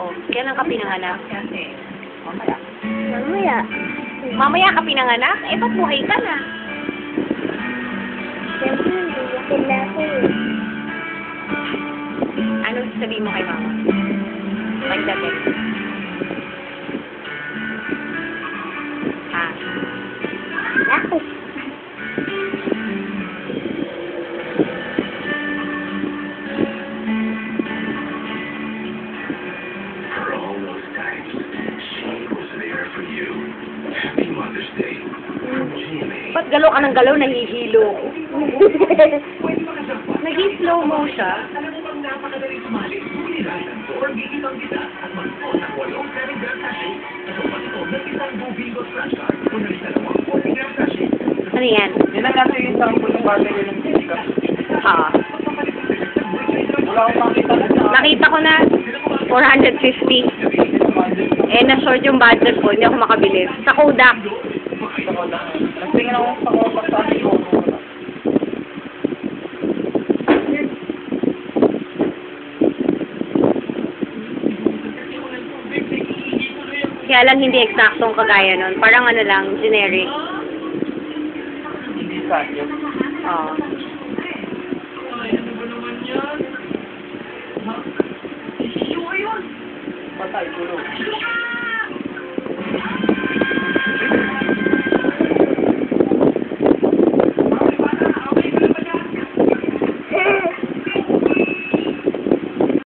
Oo. Kailan ka pinanganak? Mamaya. Mamaya ka pinanganak? Eh, ba't buhay ka na? Siyempre, laki na ako eh. Ano sasabihin mo kay mama? Pagdating. Ah. Ako. For all those times, she was there for you. Happy Mother's Day from GMA. Ba't galaw ka ng galaw? Nahihilo ko. Nag-slow mo siya. Alam mo bang napakadali sumali? Suliran ng store, bigitang kita at magsuot ng 8 Carrier sachet. At magsuot ng isang Bubingo scratch card kung nagdalawang 40-gram sachet. Ano yan? Yun ang nasa yung sample ng bagay yun ng Jessica. Ha. Wala akong makita na sa Nakita ko na 450. Eh, na-short yung budget ko. Hindi ako makabili. Sa Kodak. Nagtingin ako sa Kodak sa akin ko. Kaya lang hindi eksaktong kagaya nun. Parang ano lang, generic. Hindi sa akin. Oo.